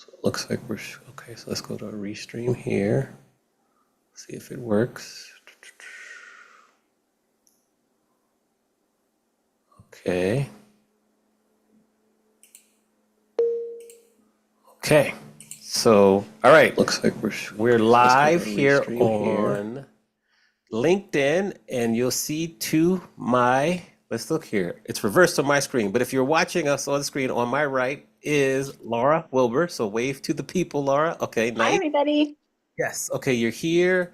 So it looks like we're okay. So let's go to a restream here. See if it works. Okay. Okay. So, all right. Looks like we're live here on LinkedIn, and you'll see to my, let's look here. It's reversed on my screen, but if you're watching us on the screen on my right is Laura Wilber. So wave to the people, Laura. Okay, Hi, nice. everybody. Yes. Okay, you're here.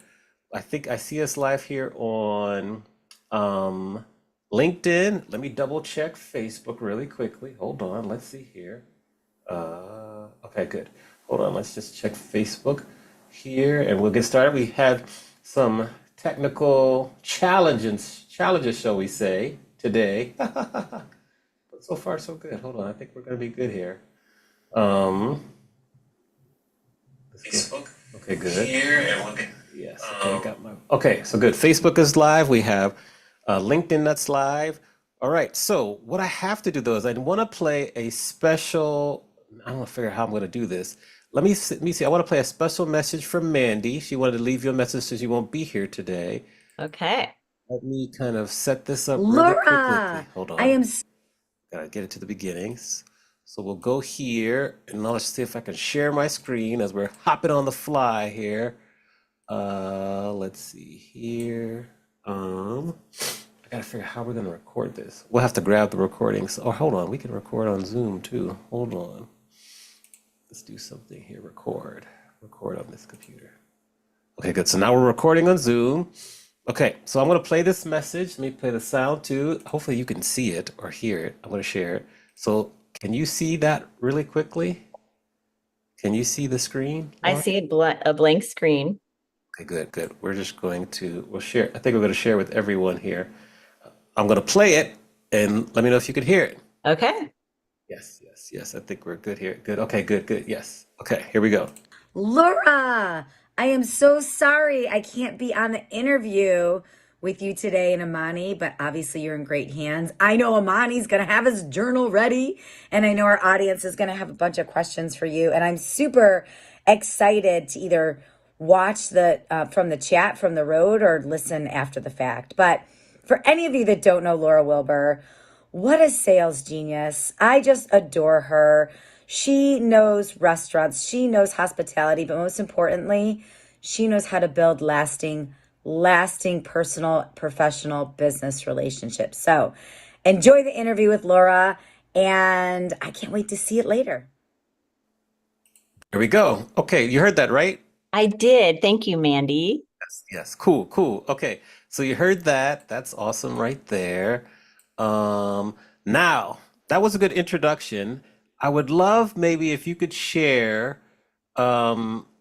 I think I see us live here on um, LinkedIn. Let me double check Facebook really quickly. Hold on. Let's see here. Okay, good. Hold on. Let's just check Facebook here, and we'll get started. We had some technical challenges, shall we say, today. But so far, so good. Hold on. I think we're going to be good here. Um, Facebook. Okay, good. Here, and we'll get. Yes. Okay, I got my. Okay, so good. Facebook is live. We have LinkedIn that's live. All right. So what I have to do though is I want to play a special. I don't know, figure out how I'm going to do this. Let me see. I want to play a special message from Mandy. She wanted to leave you a message so she won't be here today. Okay. Let me kind of set this up really quickly. Laura, Hold I on. am Gotta get it to the beginnings. So we'll go here and now let's see if I can share my screen as we're hopping on the fly here. Let's see here. I gotta figure out how we're gonna record this. We'll have to grab the recordings. Oh, hold on. We can record on Zoom too. Hold on. Let's do something here. Record on this computer. Okay, good. So now we're recording on Zoom. Okay, so I'm going to play this message. Let me play the sound too. Hopefully you can see it or hear it. I'm going to share it. So can you see that really quickly? Can you see the screen, I Laura? see a blank screen. Okay, good, good. We're just going to, we'll share. I think we're going to share with everyone here. I'm going to play it and let me know if you can hear it. Okay. Yes, yes, yes. I think we're good here. Good. Okay, good, good. Yes. Okay, here we go. Laura. I am so sorry I can't be on the interview with you today and Amani, but obviously you're in great hands. I know Amani's going to have his journal ready, and I know our audience is going to have a bunch of questions for you. And I'm super excited to either watch the from the chat from the road or listen after the fact. But for any of you that don't know Laura Wilber, what a sales genius. I just adore her. She knows restaurants, she knows hospitality, but most importantly, she knows how to build lasting personal, professional business relationships. So enjoy the interview with Laura, and I can't wait to see it later. Here we go. Okay, you heard that, right? I did. Thank you, Mandy. Yes, yes. Cool, cool. Okay. So you heard that. That's awesome right there. Um, Now that was a good introduction. I would love maybe if you could share a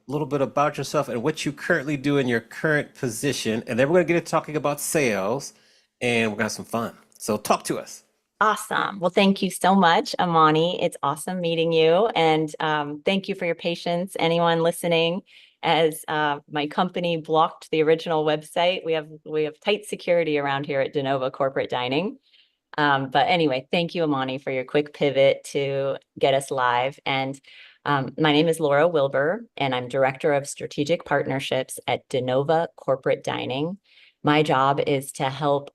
little bit about yourself and what you currently do in your current position, and then we're gonna get into talking about sales, and we're gonna have some fun. So talk to us. Awesome. Well, thank you so much, Amani. It's awesome meeting you. And thank you for your patience, anyone listening. As my company blocked the original website, we have tight security around here at DeNova Corporate Dining. But anyway, thank you, Amani, for your quick pivot to get us live. And my name is Laura Wilber, and I'm Director of Strategic Partnerships at DeNova Corporate Dining. My job is to help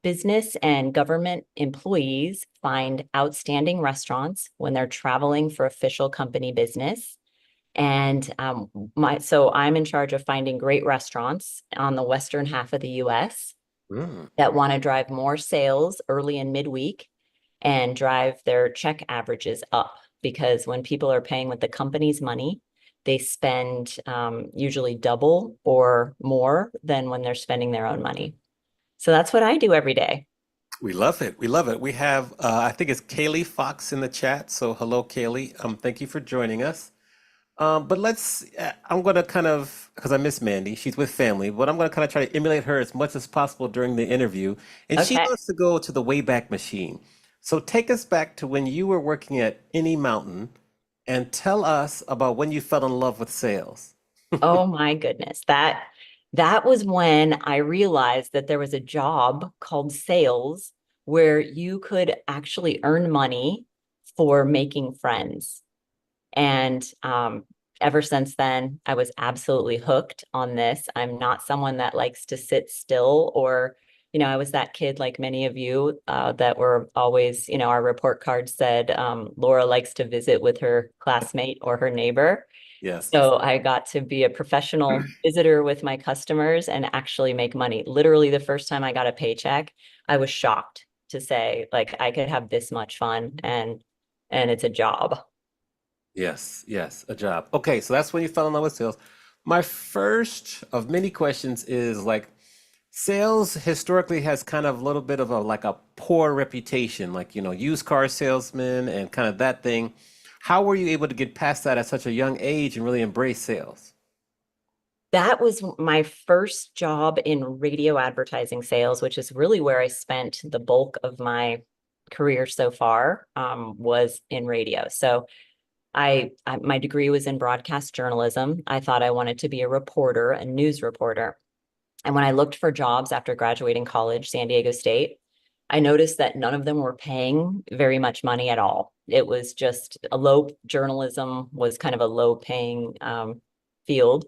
business and government employees find outstanding restaurants when they're traveling for official company business. And so I'm in charge of finding great restaurants on the western half of the US Mm. that want to drive more sales early and midweek and drive their check averages up. Because when people are paying with the company's money, they spend usually double or more than when they're spending their own money. So that's what I do every day. We love it. We love it. We have, I think it's Kaylee Fox in the chat. So hello, Kaylee. Thank you for joining us. But I'm going to kind of, because I miss Mandy, she's with family, but I'm going to kind of try to emulate her as much as possible during the interview. And she Okay. wants to go to the Wayback Machine. So take us back to when you were working at Any Mountain and tell us about when you fell in love with sales. Oh my goodness. That was when I realized that there was a job called sales where you could actually earn money for making friends. And ever since then, I was absolutely hooked on this. I'm not someone that likes to sit still or, I was that kid like many of you that were always, our report card said Laura likes to visit with her classmate or her neighbor. Yes. So I got to be a professional visitor with my customers and actually make money. Literally, the first time I got a paycheck, I was shocked to say, like, I could have this much fun and it's a job. Yes, yes, a job. Okay, so that's when you fell in love with sales. My first of many questions is like sales historically has kind of a little bit of a like a poor reputation, like used car salesman and kind of that thing. How were you able to get past that at such a young age and really embrace sales? That was my first job in radio advertising sales, which is really where I spent the bulk of my career so far, was in radio. So my degree was in broadcast journalism. I thought I wanted to be a reporter, a news reporter. And when I looked for jobs after graduating college, San Diego State, I noticed that none of them were paying very much money at all. It was just a low journalism was kind of a low paying field.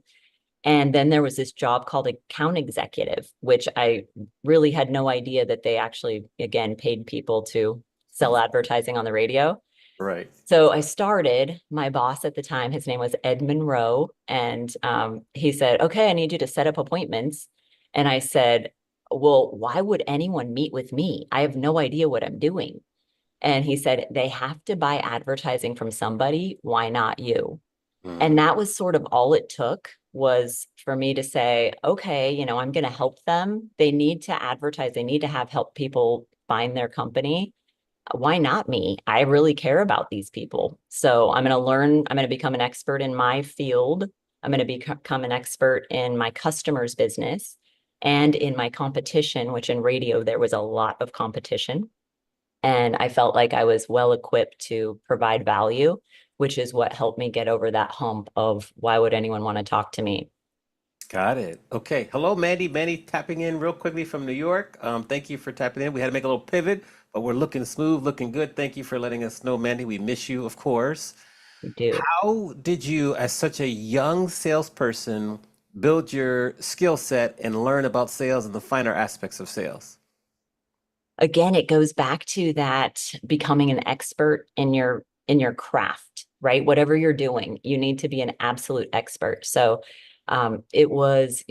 And then there was this job called account executive, which I really had no idea that they actually, again, paid people to sell advertising on the radio. Right. So I started, my boss at the time, his name was Ed Monroe, and he said, okay, I need you to set up appointments. And I said, well, why would anyone meet with me? I have no idea what I'm doing. And he said, they have to buy advertising from somebody. Why not you? Mm, And that was sort of all it took was for me to say, okay, I'm going to help them. They need to advertise. They need to have help people find their company. Why not me? I really care about these people. So I'm going to learn, I'm going to become an expert in my field. I'm going to become an expert in my customer's business and in my competition, which in radio, there was a lot of competition. And I felt like I was well equipped to provide value, which is what helped me get over that hump of why would anyone want to talk to me? got it. Okay. Hello, Mandy. Mandy tapping in real quickly from New York. Thank you for tapping in. We had to make a little pivot, but we're looking smooth, looking good. Thank you for letting us know, Mandy. We miss you, of course. We do. How did you, as such a young salesperson, build your skill set and learn about sales and the finer aspects of sales? Again, it goes back to that becoming an expert in your craft, right? Whatever you're doing, you need to be an absolute expert. So it was,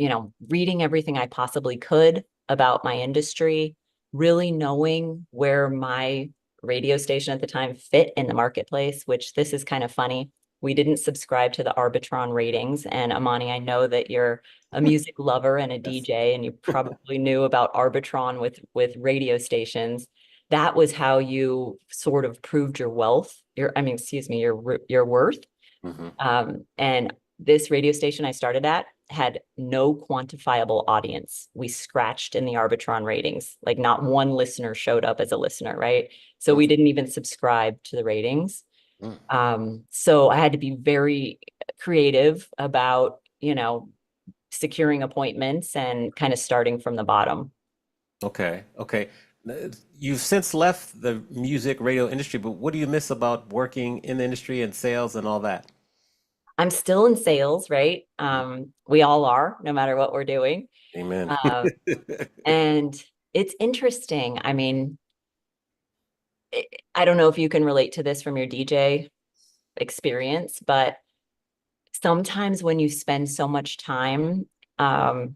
reading everything I possibly could about my industry, really knowing where my radio station at the time fit in the marketplace, which this is kind of funny. We didn't subscribe to the Arbitron ratings. And Amani, I know that you're a music lover and a Yes. DJ, and you probably knew about Arbitron with radio stations. That was how you sort of proved your wealth, excuse me, your worth. Hmm. And this radio station I started at had no quantifiable audience. We scratched in the Arbitron ratings, like not one listener showed up as a listener, right? So we didn't even subscribe to the ratings. So I had to be very creative about, securing appointments and kind of starting from the bottom. Okay. Okay. You've since left the music radio industry, but what do you miss about working in the industry and sales and all that? I'm still in sales, right? We all are, no matter what we're doing. Amen. Uh, and it's interesting. I mean, I don't know if you can relate to this from your DJ experience, but sometimes when you spend so much time um,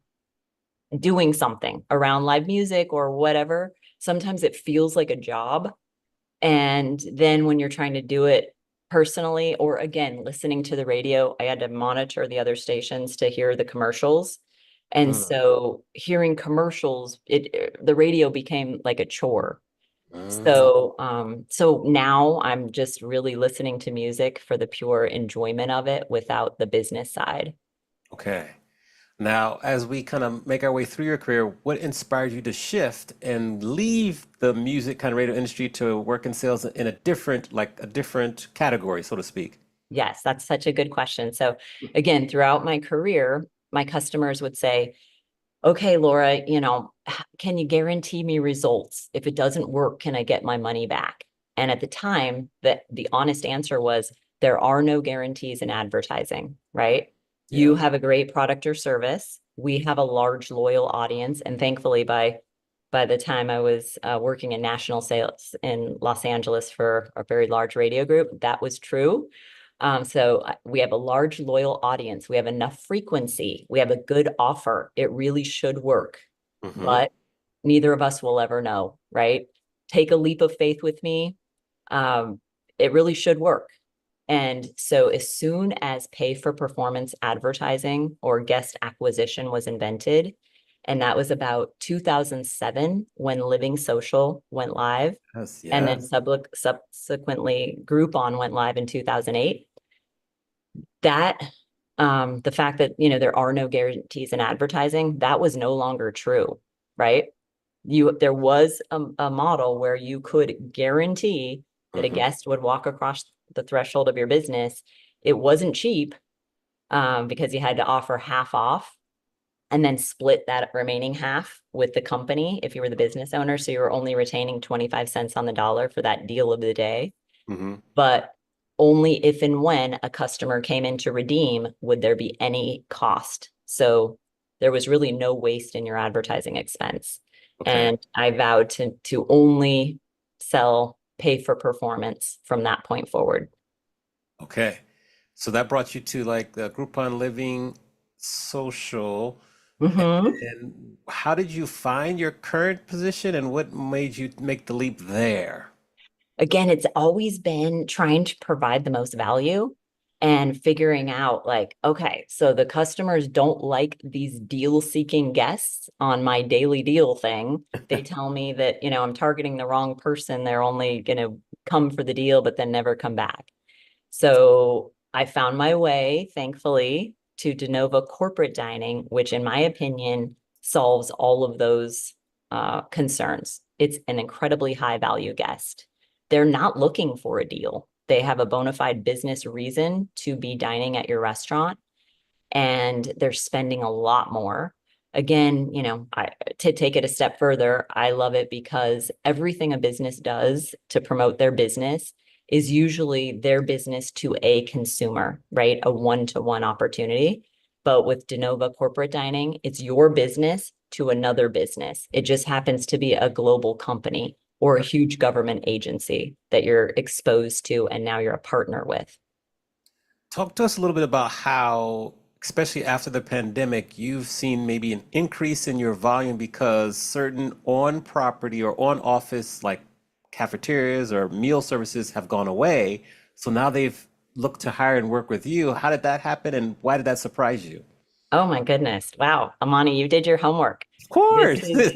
doing something around live music or whatever, sometimes it feels like a job. And then when you're trying to do it personally, or again, listening to the radio, I had to monitor the other stations to hear the commercials. And Mm, so hearing commercials, the radio became like a chore. mm. So now I'm just really listening to music for the pure enjoyment of it without the business side. Okay. Now, as we kind of make our way through your career, what inspired you to shift and leave the music kind of radio industry to work in sales in a different, like a different category, so to speak? Yes, that's such a good question. So again, throughout my career, my customers would say, okay, Laura, can you guarantee me results? If it doesn't work, can I get my money back? And at the time, the honest answer was, there are no guarantees in advertising, right? Yeah. You have a great product or service. We have a large loyal audience, and thankfully, by the time I was working in national sales in Los Angeles for a very large radio group, that was true. So we have a large loyal audience. We have enough frequency. We have a good offer. It really should work, Mm-hmm. but neither of us will ever know, right? Take a leap of faith with me. It really should work. And so as soon as pay for performance advertising or guest acquisition was invented, and that was about 2007 when Living Social went live, Yes, and then yes. subsequently Groupon went live in 2008. That the fact that there are no guarantees in advertising, that was no longer true, right? There was a model where you could guarantee that a Mm-hmm. guest would walk across the threshold of your business. It wasn't cheap because you had to offer half off and then split that remaining half with the company if you were the business owner. So you were only retaining 25 cents on the dollar for that deal of the day. Mm-hmm. But only if and when a customer came in to redeem would there be any cost. So there was really no waste in your advertising expense. Okay. And I vowed to only sell pay for performance from that point forward. Okay. So that brought you to like the Groupon Living Social. Mhm. And how did you find your current position and what made you make the leap there? Again, it's always been trying to provide the most value and figuring out like, okay, so the customers don't like these deal seeking guests on my daily deal thing. They tell me that, I'm targeting the wrong person. They're only going to come for the deal, but then never come back. So I found my way, thankfully, to de novo corporate dining, which in my opinion solves all of those concerns. It's an incredibly high value guest. They're not looking for a deal. They have a bona fide business reason to be dining at your restaurant, and they're spending a lot more. Again, to take it a step further, I love it because everything a business does to promote their business is usually their business to a consumer, right? A one-to-one opportunity. But with de novo corporate dining, it's your business to another business. It just happens to be a global company or a Yep. huge government agency that you're exposed to and now you're a partner with. Talk to us a little bit about how, especially after the pandemic, you've seen maybe an increase in your volume because certain on property or on office, like cafeterias or meal services, have gone away. So now they've looked to hire and work with you. How did that happen and why did that surprise you? Oh my goodness. Wow. Amani, you did your homework. Of This course. is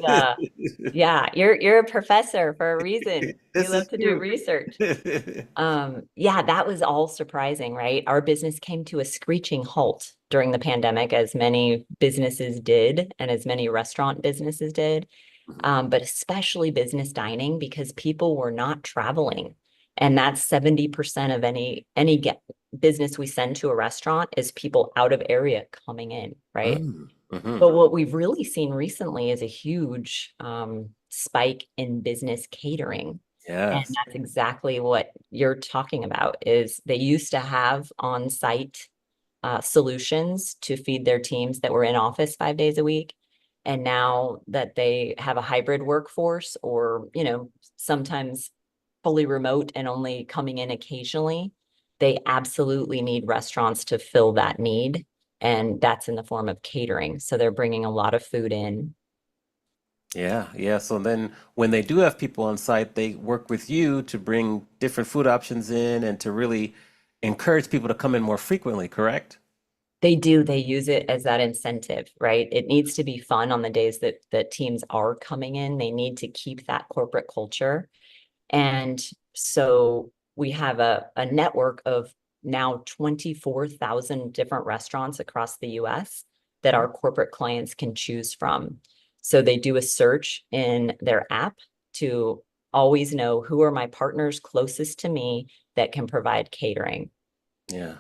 yeah, you're a professor for a reason. You This love is to do true. research. Yeah, that was all surprising, right? Our business came to a screeching halt during the pandemic, as many businesses did, and as many restaurant businesses did. But especially business dining because people were not traveling. And that's 70% of any get business we send to a restaurant is people out of area coming in, right? Mm, mhm. But what we've really seen recently is a huge spike in business catering. And Yes. that's exactly what you're talking about is they used to have on-site solutions to feed their teams that were in office 5 days a week. And now that they have a hybrid workforce or, sometimes fully remote and only coming in occasionally, they absolutely need restaurants to fill that need. And that's in the form of catering. So they're bringing a lot of food in. Yeah, yeah. So then when they do have people on site, they work with you to bring different food options in and to really encourage people to come in more frequently, correct? They do, they use it as that incentive, right? It needs to be fun on the days that teams are coming in. They need to keep that corporate culture. And so we have a network of now 24,000 different restaurants across the US that our corporate clients can choose from. So they do a search in their app to always know who are my partners closest to me that can provide catering. Yeah.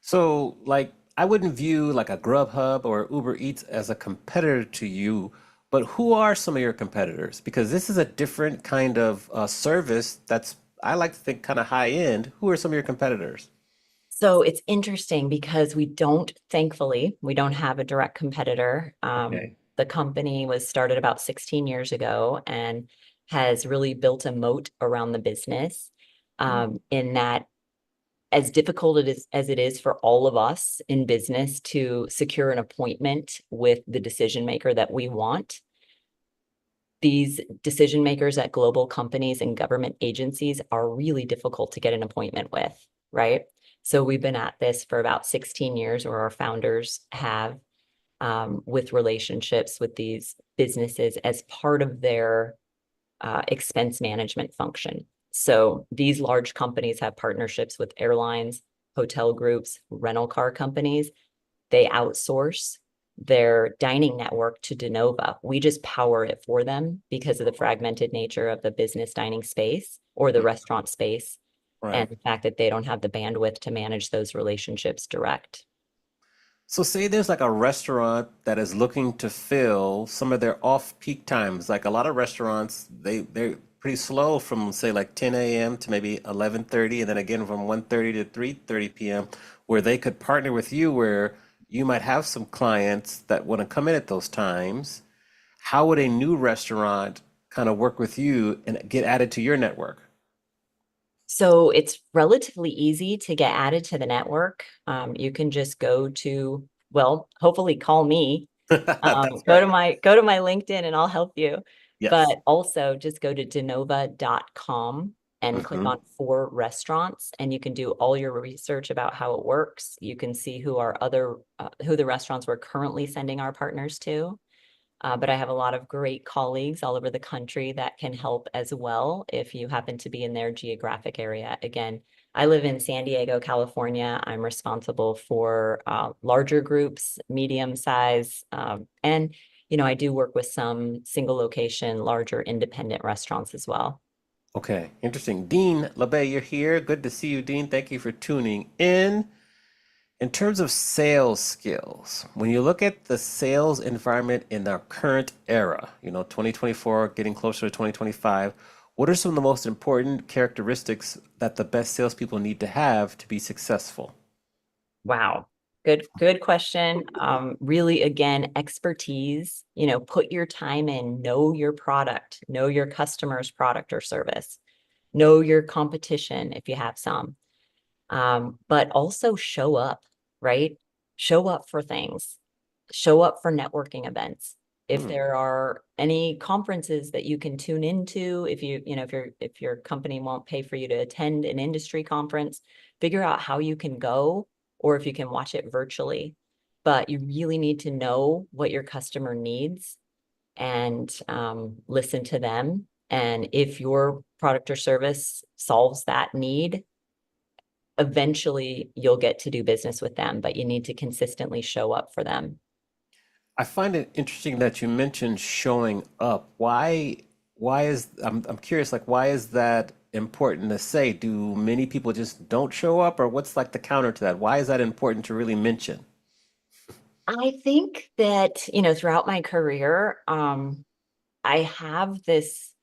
So like I wouldn't view like a Grubhub or Uber Eats as a competitor to you, but who are some of your competitors? Because this is a different kind of service that's I like to think kind of high end. Who are some of your competitors? So it's interesting because thankfully, we don't have a direct competitor. Okay. The company was started about 16 years ago and has really built a moat around the business, in that as difficult as it is for all of us in business to secure an appointment with the decision maker that we want. These decision makers at global companies and government agencies are really difficult to get an appointment with, right? So we've been at this for about 16 years, or our founders have, with relationships with these businesses as part of their expense management function. So these large companies have partnerships with airlines, hotel groups, rental car companies. They outsource their dining network to Denova. We just power it for them because of the fragmented nature of the business dining space or the Mm, restaurant space, right. and the fact that they don't have the bandwidth to manage those relationships direct. So say there's like a restaurant that is looking to fill some of their off-peak times. Like a lot of restaurants, they're pretty slow from say like 10 a.m. to maybe 11:30, and then again from 1:30 to 3:30 p.m., where they could partner with you where you might have some clients that want to come in at those times. How would a new restaurant kind of work with you and get added to your network? So it's relatively easy to get added to the network. You can just go to, well, hopefully call me. That's Go to right. my LinkedIn and I'll help you. Yes. But also just go to denova.com and click Hmm. on for restaurants, and you can do all your research about how it works. You can see who the restaurants we're currently sending our partners to. But I have a lot of great colleagues all over the country that can help as well if you happen to be in their geographic area. Again, I live in San Diego, California. I'm responsible for larger groups, medium size, and I do work with some single location, larger independent restaurants as well. Okay, interesting. Dean LeBay, you're here. Good to see you, Dean. Thank you for tuning in. In terms of sales skills, when you look at the sales environment in our current era, 2024, getting closer to 2025, what are some of the most important characteristics that the best salespeople need to have to be successful? Wow. Good question. Really, again, expertise, put your time in, know your product, know your customer's product or service, know your competition if you have some. But also show up, right? Show up for things, show up for networking events. If Mm, there are any conferences that you can tune into, if your company won't pay for you to attend an industry conference, figure out how you can go, or if you can watch it virtually. But you really need to know what your customer needs and listen to them. And if your product or service solves that need, eventually you'll get to do business with them, but you need to consistently show up for them. I find it interesting that you mentioned showing up. I'm curious, like, why is that important to say? Do many people just don't show up, or what's like the counter to that? Why is that important to really mention? I think that, throughout my career, I have this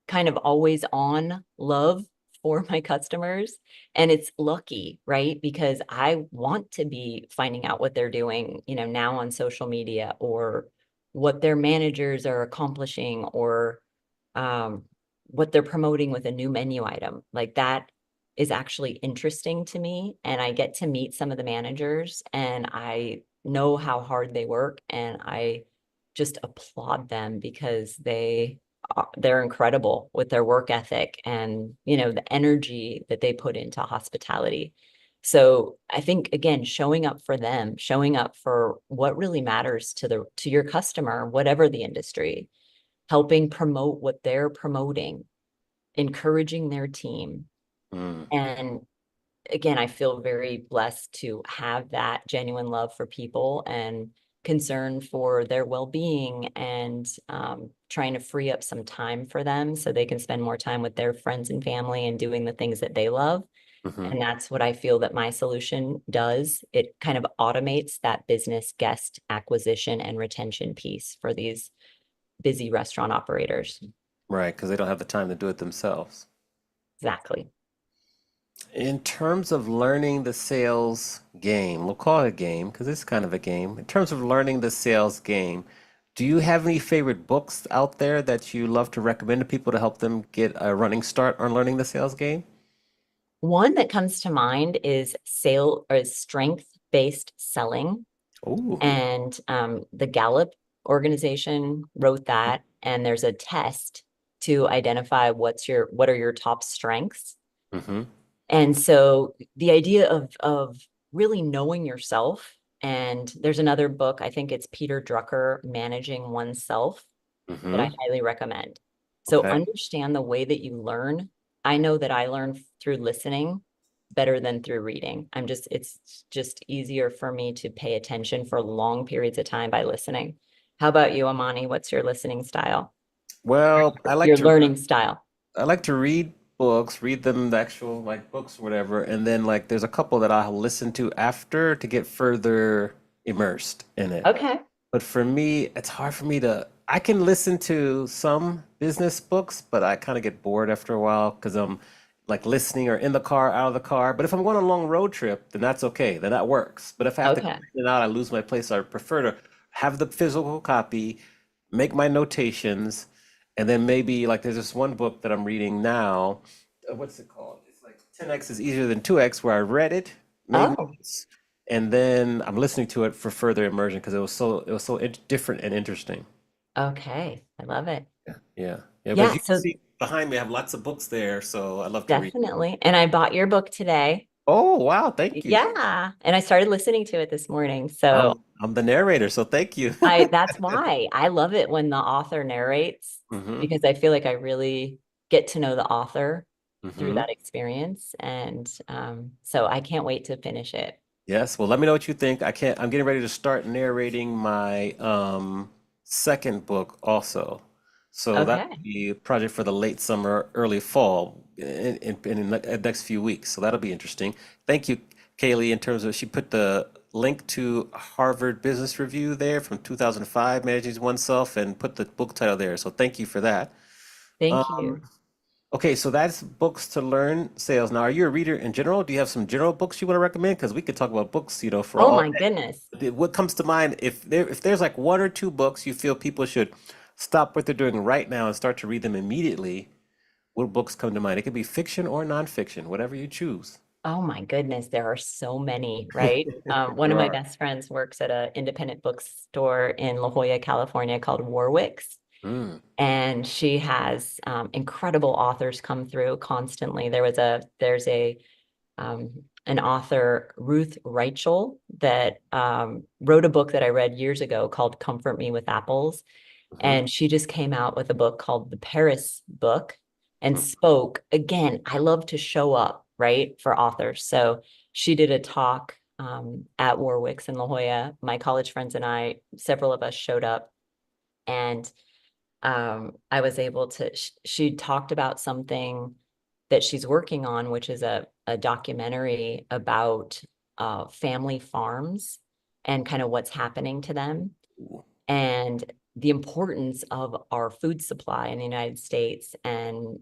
kind of always on love for my customers. And it's lucky, right? Because I want to be finding out what they're doing, now on social media, or what their managers are accomplishing, or um, what they're promoting with a new menu item. Like that is actually interesting to me. And I get to meet some of the managers and I know how hard they work. And I just applaud them because they're incredible with their work ethic and the energy that they put into hospitality. So I think, again, showing up for them, showing up for what really matters to your customer, whatever the industry, helping promote what they're promoting, encouraging their team. Mm, And again, I feel very blessed to have that genuine love for people and concern for their well-being, and trying to free up some time for them so they can spend more time with their friends and family and doing the things that they love. hmm. And that's what I feel that my solution does. It kind of automates that business guest acquisition and retention piece for these busy restaurant operators. Right, because they don't have the time to do it themselves. Exactly. In terms of learning the sales game, we'll call it a game because it's kind of a game. In terms of learning the sales game, do you have any favorite books out there that you love to recommend to people to help them get a running start on learning the sales game? One that comes to mind is strength-based selling. Oh, And the Gallup organization wrote that, and there's a test to identify what are your top strengths. mm-hmm, And so the idea of really knowing yourself, and there's another book, I think it's Peter Drucker, Managing Oneself, that I mm-hmm. highly recommend. So Okay. understand the way that you learn. I know that I learn through listening better than through reading. It's just easier for me to pay attention for long periods of time by listening. How about you, Amani? What's your listening style? Well, Your learning style? I like to read books, read them the actual like books or whatever, and then like there's a couple that I'll listen to after to get further immersed in it. Okay. But for me, it's hard for me to. I can listen to some business books, but I kind of get bored after a while because I'm like listening or in the car, out of the car. But if I'm going on a long road trip, then that's okay. Then that works. But if I have to go Okay. in and out, I lose my place. So I prefer to have the physical copy, make my notations, and then maybe like there's this one book that I'm reading now. What's it called? It's like 10x is easier than 2x, where I read it, made Oh, notes, and then I'm listening to it for further immersion because it was so different and interesting. okay. I love it. Yeah, yeah, yeah. But as Yeah, you can so see behind me, I have lots of books there, so I love to read. definitely. And I bought your book today. Oh, wow, thank you. Yeah. And I started listening to it this morning. So I'm the narrator, so thank you. that's why I love it when the author narrates, hmm because I feel like I really get to know the author through hmm that experience. And so I can't wait to finish it. Yes, well, let me know what you think. I'm getting ready to start narrating my second book also. So that'll Okay. be a project for the late summer, early fall in the next few weeks. So that'll be interesting. Thank you, Kaylee, in terms of she put the link to Harvard Business Review there from 2005, Managing Oneself, and put the book title there. So thank you for that. Thank Um, you. Okay, so that's books to learn sales. Now, are you a reader in general? Do you have some general books you want to recommend? Because we could talk about books, for Oh all my goodness. day. What comes to mind if there's like one or two books you feel people should stop what they're doing right now and start to read them immediately, what books come to mind? It could be fiction or nonfiction, whatever you choose. Oh my goodness. There are so many, right? One of There my are. best friends works at an independent bookstore in La Jolla, California called Warwick's. Mm, And she has incredible authors come through constantly. There's um, an author, Ruth Reichel, that wrote a book that I read years ago called Comfort Me with Apples. mhm, And she just came out with a book called The Paris Book and mm, spoke. Again, I love to show up, right, for authors. So she did a talk at Warwick's in La Jolla. My college friends and I, several of us showed up, and I was able to, she talked about something that she's working on, which is a documentary about family farms and kind of what's happening to them ooh, and the importance of our food supply in the United States and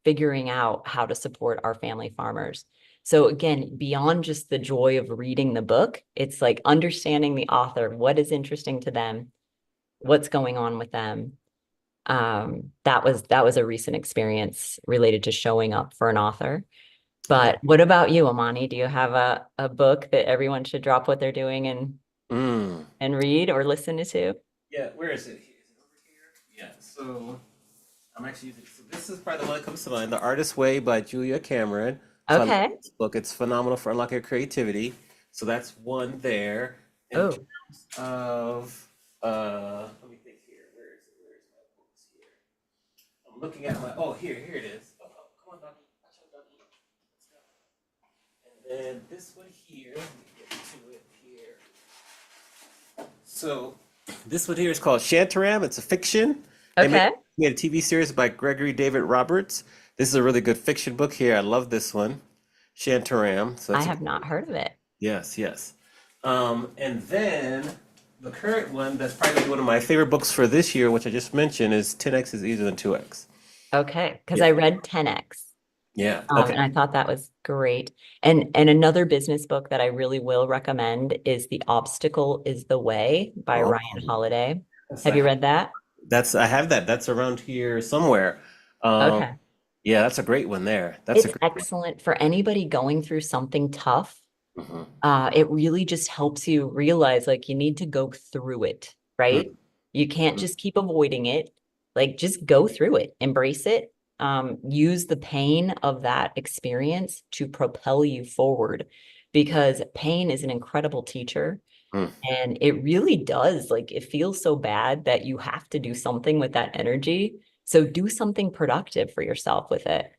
figuring out how to support our family farmers. So again, beyond just the joy of reading the book, it's like understanding the author, what is interesting to them, what's going on with them. That was a recent experience related to showing up for an author. yeah. But what about you, Amani? Do you have a book that everyone should drop what they're doing Mm. and read or listen to? Yeah, where is it? Is it over here? Yeah, so I'm actually using, so this is probably the one that comes to mind, The Artist's Way by Julia Cameron. So I love Okay. this book. It's phenomenal for unlocking your creativity. So that's one there. In Oh, terms of, let me think here. Where is my books here? I'm looking at my, oh, here it is. Oh, come on, Doggy. Watch out, Doggy. Let's go. And then this one here, let me get to it here. So this one here is called Shantaram. It's a fiction. They okay. made a TV series by Gregory David Roberts. This is a really good fiction book here. I love this one, Shantaram. So I that's a have not heard of it. yes, yes. And then the current one that's probably one of my favorite books for this year, which I just mentioned, is 10x is easier than 2x. Okay, because Yeah. I read 10X. Yeah. Okay. And I thought that was great. And another business book that I really will recommend is The Obstacle is the Way by Oh, Ryan Holiday. yes, Have you read that? I have that. That's around here somewhere. Um, Okay. yeah, that's a great one there. That's a It's great one. excellent for anybody going through something tough. Hmm. It really just helps you realize like you need to go through it, right? You can't just keep avoiding it. Like just go through it, embrace it, use the pain of that experience to propel you forward because pain is an incredible teacher. And it really does, like, it feels so bad that you have to do something with that energy. So do something productive for yourself with it.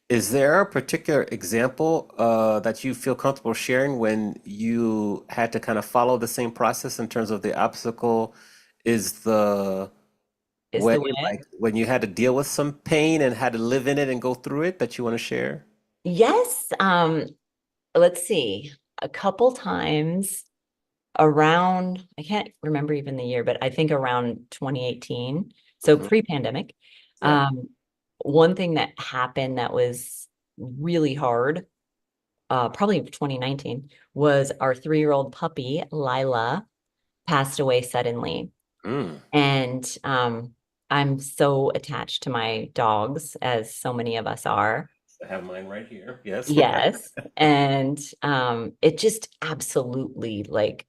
Is there a particular example that you feel comfortable sharing when you had to kind of follow the same process in terms of the obstacle is the Is way, the way. like when you had to deal with some pain and had to live in it and go through it that you want to share? Yes. Let's see. A couple times around, I can't remember even the year, but I think around 2018, so Hmm. pre-pandemic. Yeah. Um, One thing that happened that was really hard, probably 2019, was our 3-year-old puppy, Lila, passed away suddenly. Mm. And I'm so attached to my dogs, as so many of us are. I have mine right here. Yes. Yes. And it just absolutely like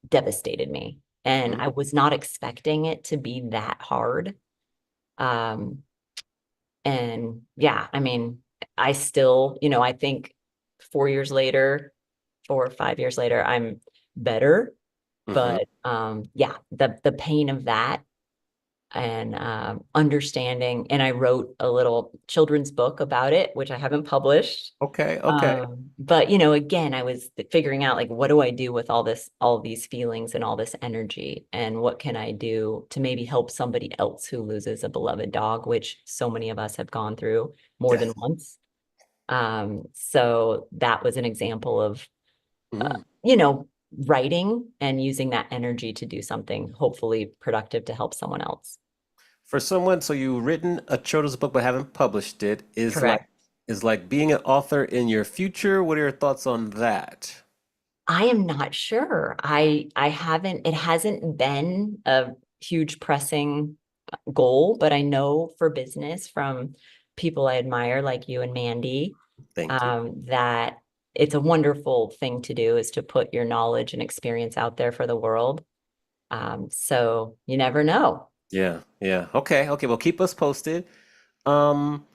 devastated me. And Mhm. I was not expecting it to be that hard. Um, and yeah, I mean, I still, I think 4 years later, 4 or 5 years later, I'm better. Mhm. But yeah, the pain of that and understanding. And I wrote a little children's book about it, which I haven't published. Okay. Okay. But again, I was figuring out like, what do I do with all of these feelings and all this energy, and what can I do to maybe help somebody else who loses a beloved dog, which so many of us have gone through more than Yes. once. So that was an example of, uh, Mhm. you know, writing and using that energy to do something hopefully productive to help someone else. For someone, so you've written a children's book but haven't published it, Correct. is like being an author in your future. What are your thoughts on that? I am not sure. I haven't, it hasn't been a huge pressing goal, but I know for business from people I admire like you and Mandy, Thank you. that it's a wonderful thing to do is to put your knowledge and experience out there for the world. So you never know. Yeah, yeah. Okay, okay. Well, keep us posted. Um,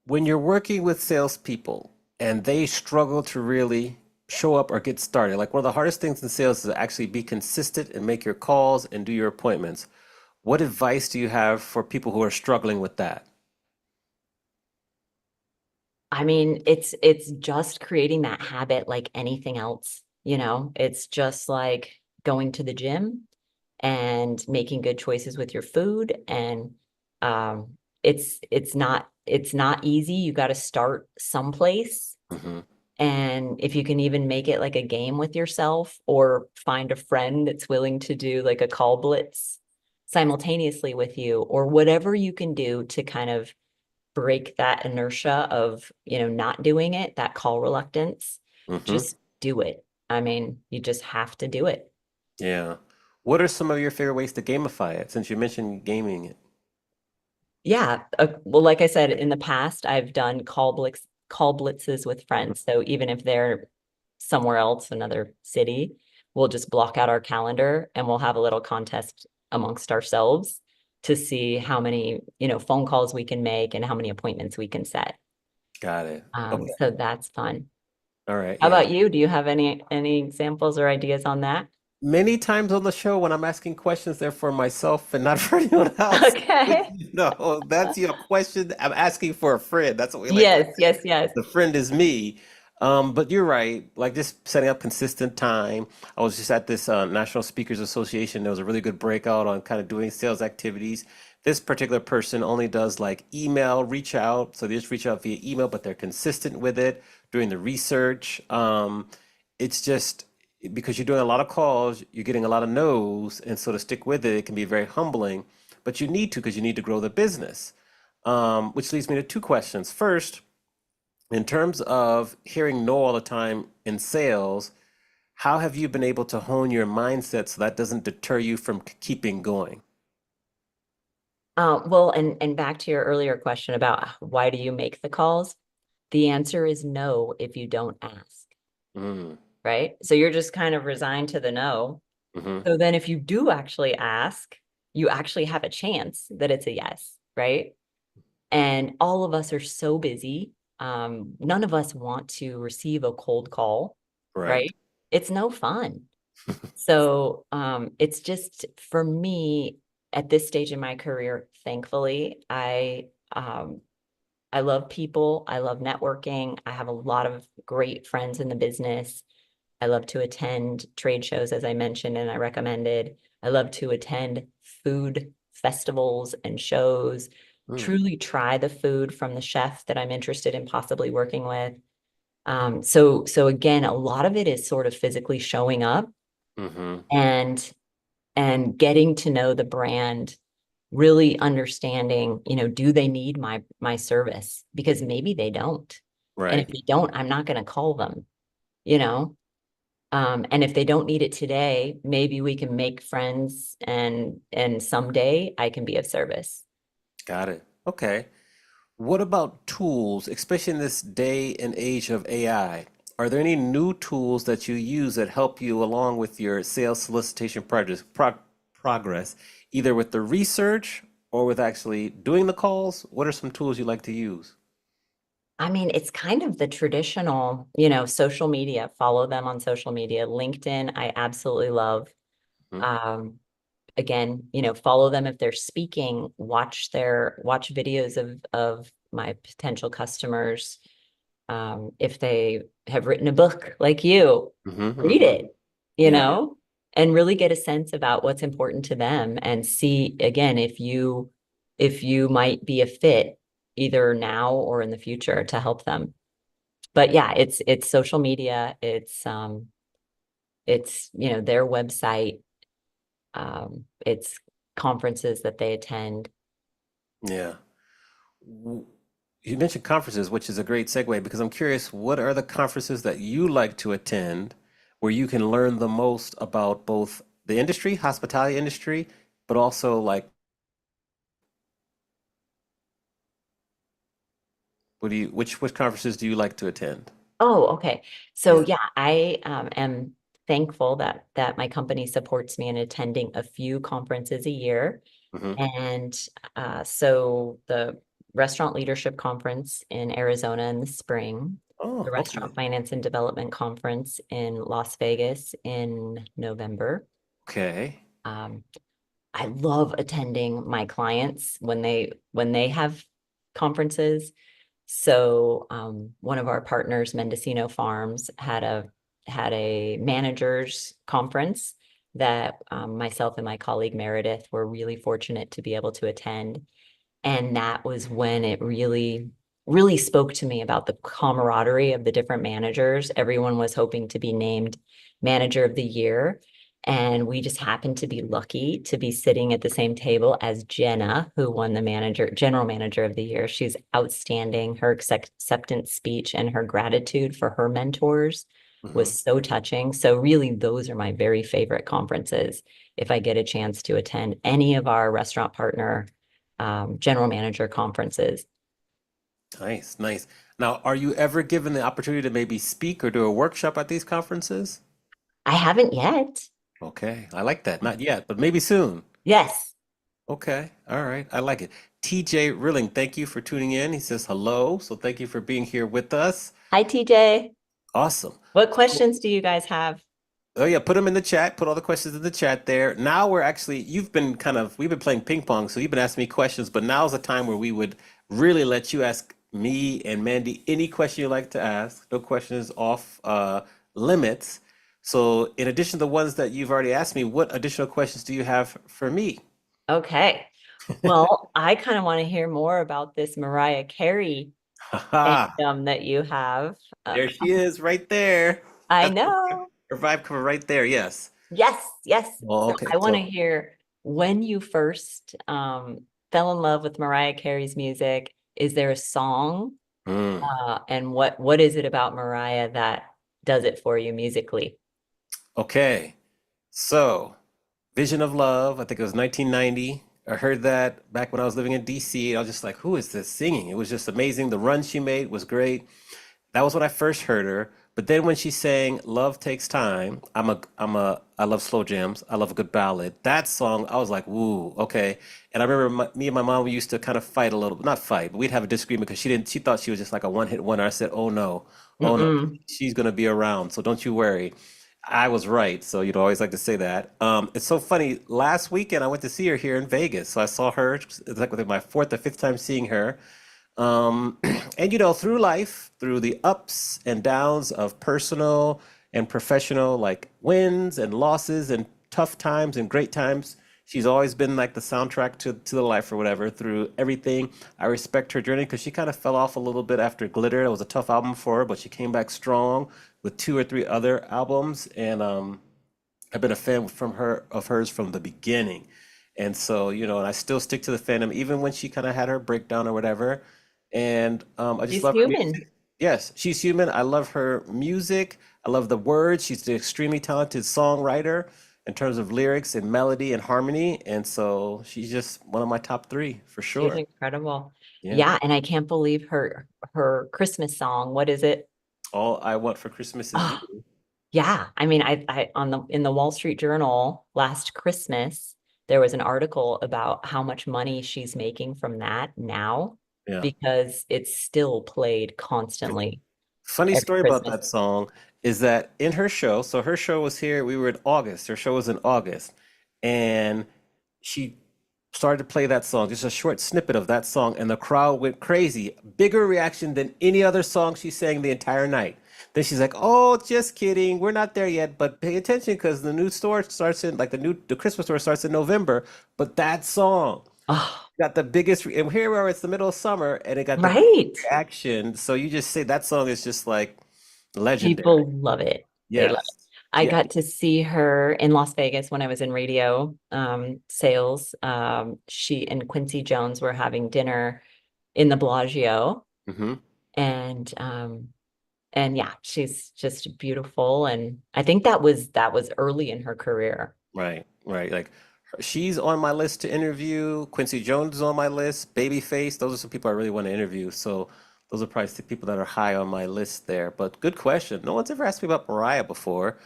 when you're working with salespeople and they struggle to really show up or get started, like one of the hardest things in sales is to actually be consistent and make your calls and do your appointments. What advice do you have for people who are struggling with that? I mean, it's just creating that habit like anything else, it's just like going to the gym and making good choices with your food. And it's not easy. You got to start someplace. Hmm. And if you can even make it like a game with yourself or find a friend that's willing to do like a call blitz simultaneously with you, or whatever you can do to kind of break that inertia of, not doing it, that call reluctance, Hmm. just do it. I mean, you just have to do it. Yeah. What are some of your favorite ways to gamify it, since you mentioned gaming it? Yeah. Well, like I said, in the past, I've done call blitzes with friends. So even if they're somewhere else, another city, we'll just block out our calendar and we'll have a little contest amongst ourselves to see how many, phone calls we can make and how many appointments we can set. Got it. Okay. So that's fun. All right. How Yeah. about you? Do you have any examples or ideas on that? Many times on the show when I'm asking questions, they're for myself and not for anyone else. Okay. No, that's your question. I'm asking for a friend. That's what we like to Yes, yes, yes. the friend is me. But you're right. Like just setting up consistent time. I was just at this National Speakers Association. There was a really good breakout on kind of doing sales activities. This particular person only does like email reach out. So they just reach out via email, but they're consistent with it, doing the research. It's just because you're doing a lot of calls, you're getting a lot of no's. And so to stick with it, it can be very humbling, but you need to because you need to grow the business. Which leads me to two questions. First, in terms of hearing no all the time in sales, how have you been able to hone your mindset so that doesn't deter you from keeping going? Well, and back to your earlier question about why do you make the calls? The answer is no if you don't ask, Mm, right? So you're just kind of resigned to the no. hmm. So then if you do actually ask, you actually have a chance that it's a yes, right? And all of us are so busy. None of us want to receive a cold call, Right. right? It's no fun. So it's just for me at this stage in my career, thankfully, I love people. I love networking. I have a lot of great friends in the business. I love to attend trade shows, as I mentioned, and I recommended. I love to attend food festivals and shows, Mm, truly try the food from the chef that I'm interested in possibly working with. So again, a lot of it is sort of physically showing up hmm. and getting to know the brand, really understanding, do they need my service? Because maybe they don't. And if Right. they don't, I'm not going to call them, you know? And if they don't need it today, maybe we can make friends and someday I can be of service. Got it. Okay. What about tools, especially in this day and age of AI? Are there any new tools that you use that help you along with your sales solicitation progress, either with the research or with actually doing the calls? What are some tools you like to use? I mean, it's kind of the traditional, social media, follow them on social media. LinkedIn, I absolutely love. Hmm. Um, Again, follow them if they're speaking, watch videos of my potential customers. If they have written a book like you, Hmm. read Hmm. it, you Yeah, know, and really get a sense about what's important to them and see again if you might be a fit either now or in the future to help them. But yeah, it's social media, it's their website, it's conferences that they attend. yeah. W- You mentioned conferences, which is a great segue because I'm curious, what are the conferences that you like to attend where you can learn the most about both the industry, hospitality industry, but also like which conferences do you like to attend? Oh, okay. So Yeah. yeah, I am thankful that my company supports me in attending a few conferences a year. Hmm. And so the Restaurant Leadership Conference in Arizona in the spring, the Oh, okay. Restaurant Finance and Development Conference in Las Vegas in November. Okay. Um, I love attending my clients when they have conferences. So one of our partners, Mendocino Farms, had a managers conference that myself and my colleague Meredith were really fortunate to be able to attend. And that was when it really spoke to me about the camaraderie of the different managers. Everyone was hoping to be named manager of the year. And we just happened to be lucky to be sitting at the same table as Jenna, who won the general manager of the year. She's outstanding. Her acceptance speech and her gratitude for her mentors Hmm. was so touching. So really, those are my very favorite conferences. If I get a chance to attend any of our restaurant partner general manager conferences. Nice, nice. Now, are you ever given the opportunity to maybe speak or do a workshop at these conferences? I haven't yet. Okay, I like that. Not yet, but maybe soon. Yes. Okay, all right, I like it. TJ Rilling, thank you for tuning in. He says hello, so thank you for being here with us. Hi, TJ. Awesome. What So, questions do you guys have? oh yeah, put them in the chat. Put all the questions in the chat there. Now we're actually, we've been playing ping pong, so you've been asking me questions, but now's the time where we would really let you ask me and Mandy any question you like to ask. No questions off limits. So in addition to the ones that you've already asked me, what additional questions do you have for me? Okay. Well, I kind of want to hear more about this Mariah Carey Haha, fandom that you have. Uh, there she is right there. I That's know. her vibe cover right there. Yes. Yes, yes. Well, So okay, I want to so hear when you first fell in love with Mariah Carey's music. Is there a song? Mm. And what is it about Mariah that does it for you musically? Okay. So, Vision of Love, I think it was 1990. I heard that back when I was living in DC. I was just like, who is this singing? It was just amazing. The run she made was great. That was when I first heard her. But then when she sang "Love Takes Time," I love slow jams. I love a good ballad. That song, I was like, woo, okay. And I remember me and my mom, we used to kind of fight a little, not fight, but we'd have a disagreement because she thought she was just like a one-hit wonder. I said, oh no, Mm-mm. she's gonna be around, so don't you worry. I was right, so you'd always like to say that. It's so funny. Last weekend, I went to see her here in Vegas, so I saw her. It's like my fourth or fifth time seeing her. Um, and through life, through the ups and downs of personal and professional, like wins and losses and tough times and great times, she's always been like the soundtrack to the life or whatever through everything. I respect her journey because she kind of fell off a little bit after Glitter. It was a tough album for her, but she came back strong with two or three other albums. And I've been a fan of hers from the beginning. And so, and I still stick to the fandom, even when she kind of had her breakdown or whatever. And I just She's love her human. music. Yes, she's human. I love her music. I love the words. She's an extremely talented songwriter in terms of lyrics and melody and harmony. And so she's just one of my top three for She's sure. incredible. Yeah. Yeah, and I can't believe her Christmas song. What is it? All I Want for Christmas is Oh, You. yeah. I mean, I on the in the Wall Street Journal last Christmas, there was an article about how much money she's making from that now Yeah. because it's still played constantly Funny every story about Christmas. that song is that in her show, so her show was here, we were in August. Her show was in August. And she started to play that song, just a short snippet of that song, and the crowd went crazy. Bigger reaction than any other song she sang the entire night. Then she's like, "Oh, just kidding. We're not there yet, but pay attention because the new store starts in like the Christmas store starts in November. But that song Oh, got the biggest, and here we are, it's the middle of summer, and it got the biggest right. reaction. So you just say that song is just like legendary. People love it. They love it. Yes. I Yeah. got to see her in Las Vegas when I was in radio sales. She and Quincy Jones were having dinner in the Bellagio, Hmm. and yeah, she's just beautiful. And I think that was early in her career. Right, right. Like she's on my list to interview. Quincy Jones is on my list. Babyface, those are some people I really want to interview. So those are probably the people that are high on my list there. But good question. No one's ever asked me about Mariah before.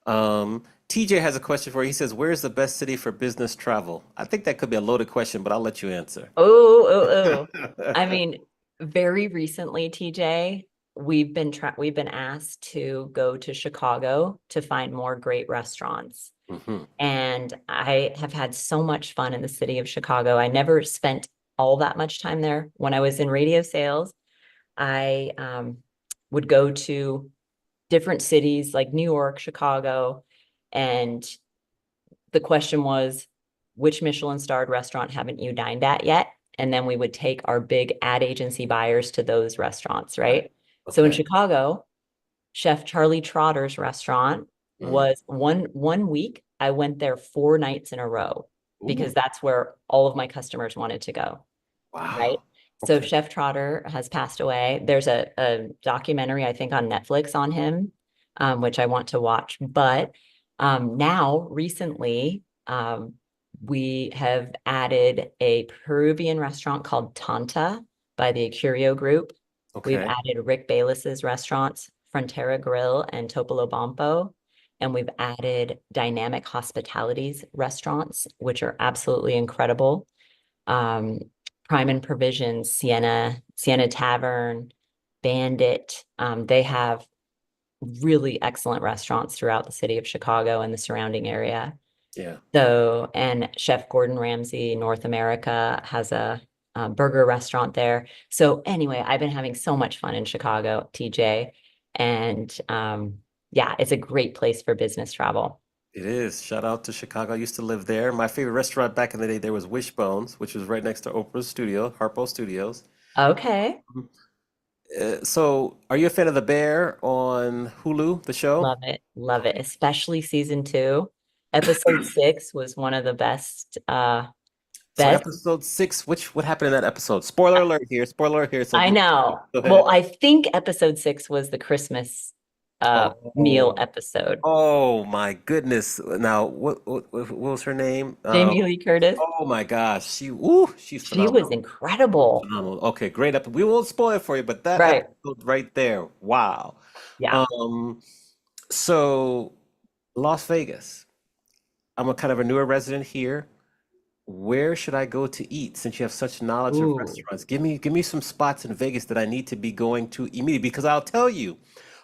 TJ has a question for you. He says, "Where's the best city for business travel?" I think that could be a loaded question, but I'll let you answer. Oh, oh, oh. I mean, very recently, TJ, we've been asked to go to Chicago to find more great restaurants. Hmm. And I have had so much fun in the city of Chicago. I never spent all that much time there. When I was in radio sales, I would go to different cities like New York, Chicago, and the question was, which Michelin starred restaurant haven't you dined at yet? And then we would take our big ad agency buyers to those restaurants, Right. right? So in Okay. Chicago, Chef Charlie Trotter's restaurant Mm. was one week. I went there 4 nights in a row Ooh, because that's where all of my customers wanted to go, right? wow. So Okay. Chef Trotter has passed away. There's a documentary, I think, on Netflix on him, which I want to watch. But now, recently, we have added a Peruvian restaurant called Tanta by the Curio Group. We've Okay. added Rick Bayless's restaurants, Frontera Grill and Topolobampo. And we've added Dynamic Hospitalities restaurants, which are absolutely incredible. Um, Prime and Provisions, Sienna Tavern, Bandit. They have really excellent restaurants throughout the city of Chicago and the surrounding area. Yeah. So, and Chef Gordon Ramsay North America has a burger restaurant there. So anyway, I've been having so much fun in Chicago, TJ, and yeah, it's a great place for business travel. It is. Shout out to Chicago. I used to live there. My favorite restaurant back in the day there was Wishbones, which was right next to Oprah's studio, Harpo Studios. Okay, Mhm. So, are you a fan of The Bear on Hulu, the show? love it, especially season 2. Episode 6 was one of the best So Best. episode 6, what happened in that episode? Spoiler alert here. Spoiler alert here. So I know. go ahead. Well, I think episode 6 was the Christmas meal Oh, episode. oh my goodness. Now, what was her name? Jamie Lee Curtis. Oh my gosh. She's She was phenomenal. incredible. Phenomenal. Okay, great episode. We won't spoil it for you, but that Right. episode right there. Wow. Yeah. Um, so Las Vegas. I'm a kind of a newer resident here. Where should I go to eat since you have such knowledge of Ooh, restaurants? Give me some spots in Vegas that I need to be going to immediately because I'll tell you,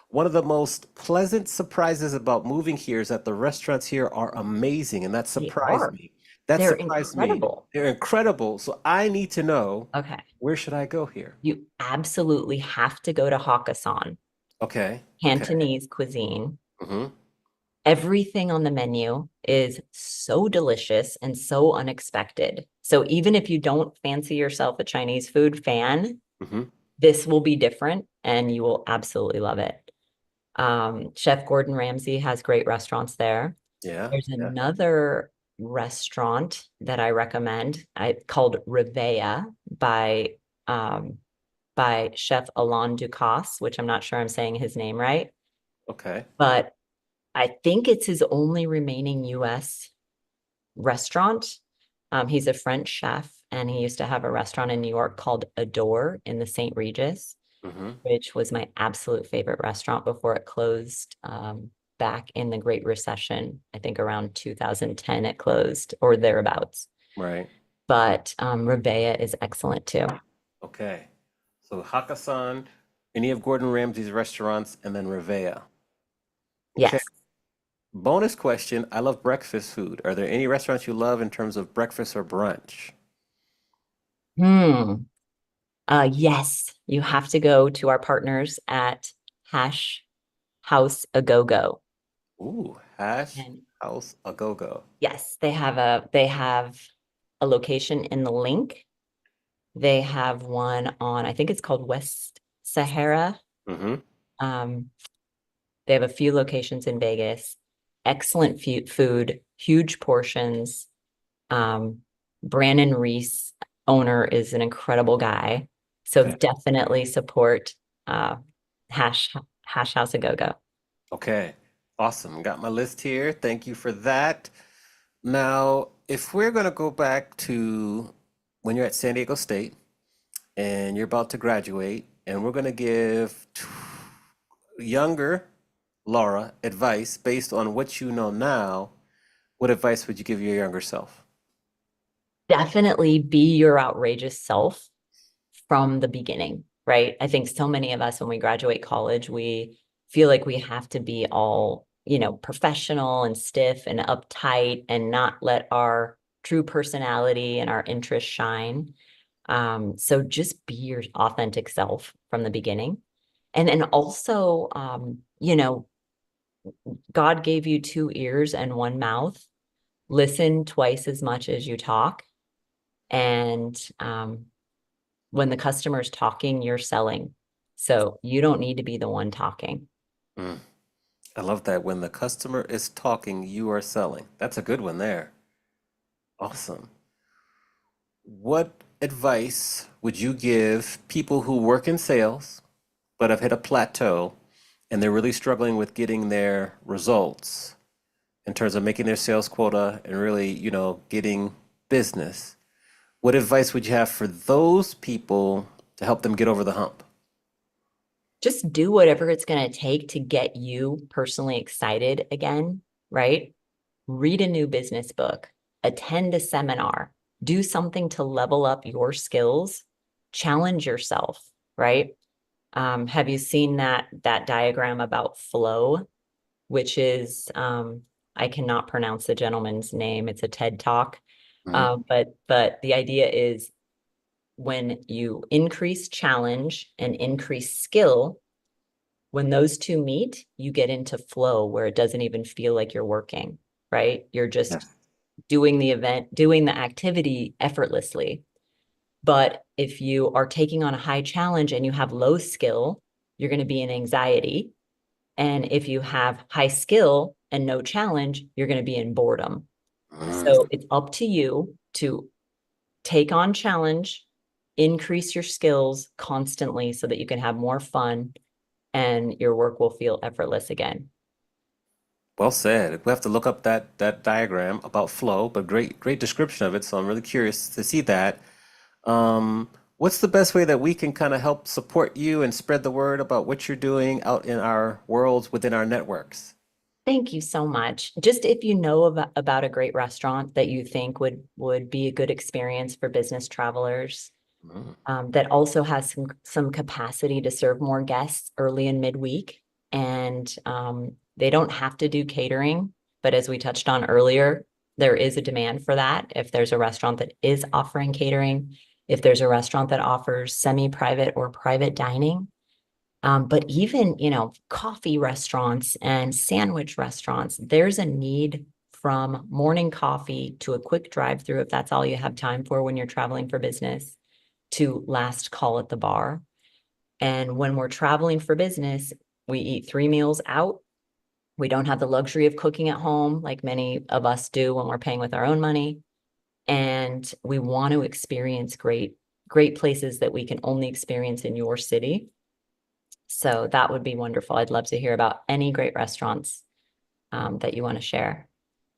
one of the most pleasant surprises about moving here is that the restaurants here are amazing, and that they surprised are. me. That They're surprised me. incredible. They're incredible. So I need to know, Okay. where should I go here? You absolutely have to go to Hakkasan, Okay. Okay. Cantonese cuisine. Mm-hmm. Everything on the menu is so delicious and so unexpected. So even if you don't fancy yourself a Chinese food fan, Mm-hmm. this will be different and you will absolutely love it. Chef Gordon Ramsay has great restaurants there. Yeah. There's Yeah. another restaurant that I recommend, called Rivea by Chef Alain Ducasse, which I'm not sure I'm saying his name right, Okay. but I think it's his only remaining US restaurant. He's a French chef and he used to have a restaurant in New York called Adore in the St. Regis, Mm-hmm. which was my absolute favorite restaurant before it closed back in the Great Recession. I think around 2010 it closed or thereabouts. Right. But Rivea is excellent too. Okay. So Hakkasan, any of Gordon Ramsay's restaurants, and then Rivea. Okay. Yes. Bonus question. I love breakfast food. Are there any restaurants you love in terms of breakfast or brunch? Hmm. Yes, you have to go to our partners at Hash House A Go Go. Ooh, Hash And House A Go-Go. yes, they have a location in the Link. They have one on, I think it's called West Sahara. Mm-hmm. Um, they have a few locations in Vegas. Excellent food, huge portions. Brandon Reese, owner, is an incredible guy. So Okay. definitely support Hash House A Go Go. Okay. Awesome. Got my list here. Thank you for that. Now, if we're going to go back to when you're at San Diego State and you're about to graduate, and we're going to give younger Laura advice based on what you know now, what advice would you give your younger self? Definitely be your outrageous self from the beginning, right? I think so many of us, when we graduate college, we feel like we have to be all, professional and stiff and uptight and not let our true personality and our interests shine. So just be your authentic self from the beginning. And then also, God gave you two ears and one mouth. Listen twice as much as you talk. And when the customer's talking, you're selling. So you don't need to be the one talking. Mm, I love that. When the customer is talking, you are selling. That's a good one there. Awesome. What advice would you give people who work in sales but have hit a plateau and they're really struggling with getting their results in terms of making their sales quota and really, getting business? What advice would you have for those people to help them get over the hump? Just do whatever it's going to take to get you personally excited again, right? Read a new business book, attend a seminar, do something to level up your skills, challenge yourself, right? Have you seen that diagram about flow, which is, I cannot pronounce the gentleman's name. It's a TED Talk. Mhm. But the idea is when you increase challenge and increase skill, when those two meet, you get into flow where it doesn't even feel like you're working, right? You're just Yes. doing the event, doing the activity effortlessly. But if you are taking on a high challenge and you have low skill, you're going to be in anxiety. And if you have high skill and no challenge, you're going to be in boredom. Mm, So it's up to you to take on challenge, increase your skills constantly so that you can have more fun and your work will feel effortless again. Well said. We have to look up that diagram about flow, but great description of it. So I'm really curious to see that. What's the best way that we can kind of help support you and spread the word about what you're doing out in our worlds within our networks? Thank you so much. Just if you know about a great restaurant that you think would be a good experience for business travelers, Mm. that also has some capacity to serve more guests early and midweek. And they don't have to do catering, but as we touched on earlier, there is a demand for that. If there's a restaurant that is offering catering, if there's a restaurant that offers semi-private or private dining, but even, coffee restaurants and sandwich restaurants, there's a need from morning coffee to a quick drive-through, if that's all you have time for when you're traveling for business, to last call at the bar. And when we're traveling for business, we eat 3 meals out. We don't have the luxury of cooking at home like many of us do when we're paying with our own money. And we want to experience great places that we can only experience in your city. So that would be wonderful. I'd love to hear about any great restaurants that you want to share.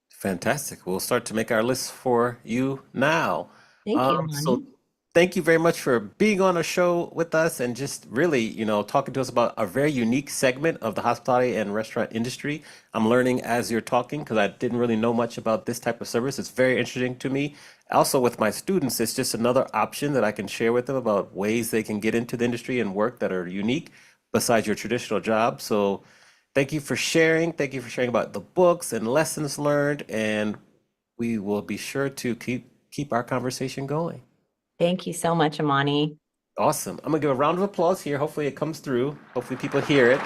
Fantastic. We'll start to make our list for you now. Thank you, So Monty. thank you very much for being on a show with us and just really, talking to us about a very unique segment of the hospitality and restaurant industry. I'm learning as you're talking because I didn't really know much about this type of service. It's very interesting to me. Also, with my students, it's just another option that I can share with them about ways they can get into the industry and work that are unique besides your traditional job. So thank you for sharing. Thank you for sharing about the books and lessons learned. And we will be sure to keep our conversation going. Thank you so much, Amani. Awesome. I'm gonna give a round of applause here. Hopefully it comes through. Hopefully people hear it.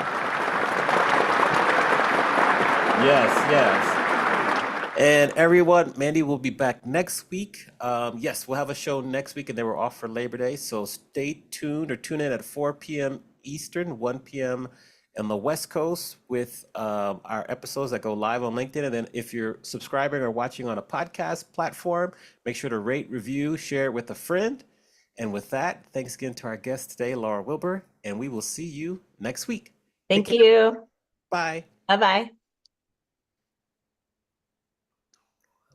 Yes, yes. And everyone, Mandy will be back next week. Yes, we'll have a show next week, and then we're off for Labor Day. So stay tuned or tune in at 4 p.m. Eastern, 1 p.m. on the West Coast with our episodes that go live on LinkedIn. And then if you're subscribing or watching on a podcast platform, make sure to rate, review, share it with a friend. And with that, thanks again to our guest today, Laura Wilber, and we will see you next week. Take Thank care. you. Bye. Bye-bye.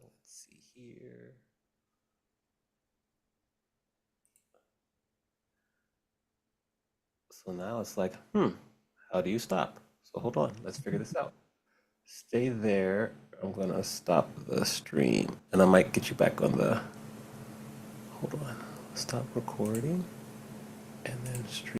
Let's see here. So now it's like, how do you stop? So hold on, let's figure this out. Stay there. I'm gonna stop the stream, and I might get you back on the, hold on, stop recording, and then stream.